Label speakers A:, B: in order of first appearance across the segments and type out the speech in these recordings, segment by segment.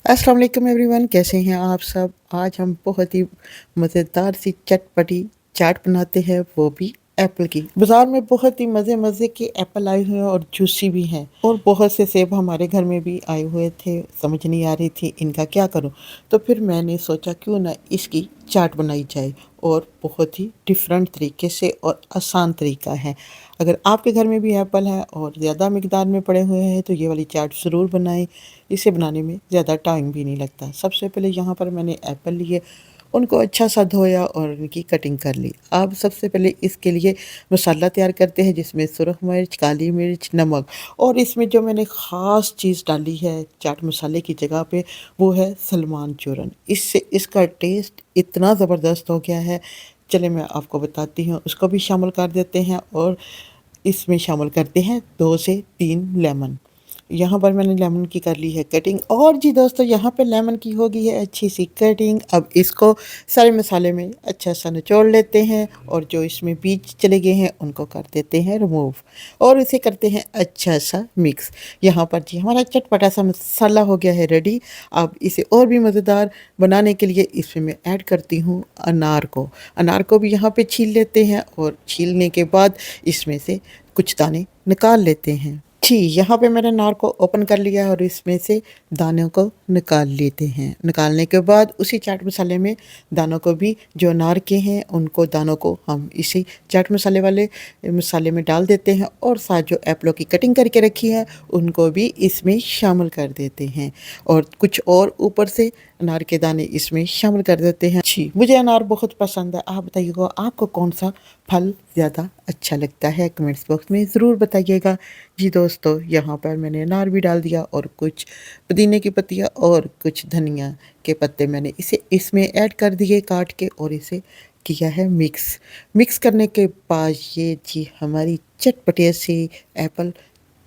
A: अस्सलाम वालेकुम एवरीवन, कैसे हैं आप सब। आज हम बहुत ही मज़ेदार सी चटपटी चाट बनाते हैं, वो भी एप्पल की। बाजार में बहुत ही मज़े मज़े के एप्पल आए हुए हैं और जूसी भी हैं, और बहुत से सेब हमारे घर में भी आए हुए थे। समझ नहीं आ रही थी इनका क्या करूं, तो फिर मैंने सोचा क्यों ना इसकी चाट बनाई जाए, और बहुत ही डिफरेंट तरीके से और आसान तरीका है। अगर आपके घर में भी एप्पल है और ज़्यादा मिकदार में पड़े हुए हैं तो ये वाली चाट ज़रूर बनाएं। इसे बनाने में ज़्यादा टाइम भी नहीं लगता। सबसे पहले यहाँ पर मैंने एप्पल लिए, उनको अच्छा सा धोया और उनकी कटिंग कर ली। अब सबसे पहले इसके लिए मसाला तैयार करते हैं, जिसमें सुरख मिर्च, काली मिर्च, नमक, और इसमें जो मैंने ख़ास चीज़ डाली है चाट मसाले की जगह पे, वो है सलमान चूरन। इससे इसका टेस्ट इतना ज़बरदस्त हो गया है। चले मैं आपको बताती हूँ, उसको भी शामिल कर देते हैं, और इसमें शामिल करते हैं 2 से 3 लेमन। यहाँ पर मैंने लेमन की कर ली है कटिंग, और जी दोस्तों यहाँ पे लेमन की हो गई है अच्छी सी कटिंग। अब इसको सारे मसाले में अच्छा सा निचोड़ लेते हैं, और जो इसमें बीज चले गए हैं उनको कर देते हैं रिमूव, और इसे करते हैं अच्छा सा मिक्स। यहाँ पर जी हमारा चटपटा सा मसाला हो गया है रेडी। अब इसे और भी मज़ेदार बनाने के लिए इसमें मैं ऐड करती हूँ अनार को। अनार को भी यहाँ पे छील लेते हैं, और छीलने के बाद इसमें से कुछ दाने निकाल लेते हैं। जी, यहाँ पे मैंने अनार को ओपन कर लिया है, और इसमें से दानों को निकाल लेते हैं। निकालने के बाद उसी चाट मसाले में दानों को भी, जो अनार के हैं उनको दानों को हम इसी चाट मसाले वाले मसाले में डाल देते हैं, और साथ जो एप्पलों की कटिंग करके रखी है उनको भी इसमें शामिल कर देते हैं, और कुछ और ऊपर से अनार के दाने इसमें शामिल कर देते हैं। जी, मुझे अनार बहुत पसंद है। आप बताइएगा आपको कौन सा फल ज़्यादा अच्छा लगता है, कमेंट्स बॉक्स में ज़रूर बताइएगा। जी दोस्तों, यहाँ पर मैंने अनार भी डाल दिया, और कुछ पुदीने की पत्तियाँ और कुछ धनिया के पत्ते मैंने इसे इसमें ऐड कर दिए काट के, और इसे किया है मिक्स। मिक्स करने के बाद ये जी हमारी चटपटी सी एप्पल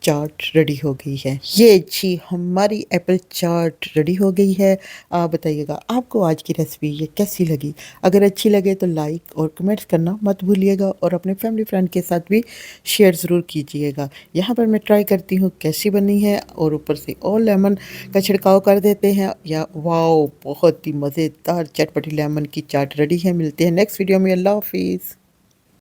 A: चाट रेडी हो गई है। ये जी हमारी एप्पल चाट रेडी हो गई है। आप बताइएगा आपको आज की रेसिपी ये कैसी लगी। अगर अच्छी लगे तो लाइक और कमेंट्स करना मत भूलिएगा, और अपने फैमिली फ्रेंड के साथ भी शेयर ज़रूर कीजिएगा। यहाँ पर मैं ट्राई करती हूँ कैसी बनी है, और ऊपर से और लेमन का छिड़काव कर देते हैं। या वाओ, बहुत ही मज़ेदार चटपटी लेमन की चाट रेडी है। मिलते हैं नेक्स्ट वीडियो में। अल्लाह हाफिज़।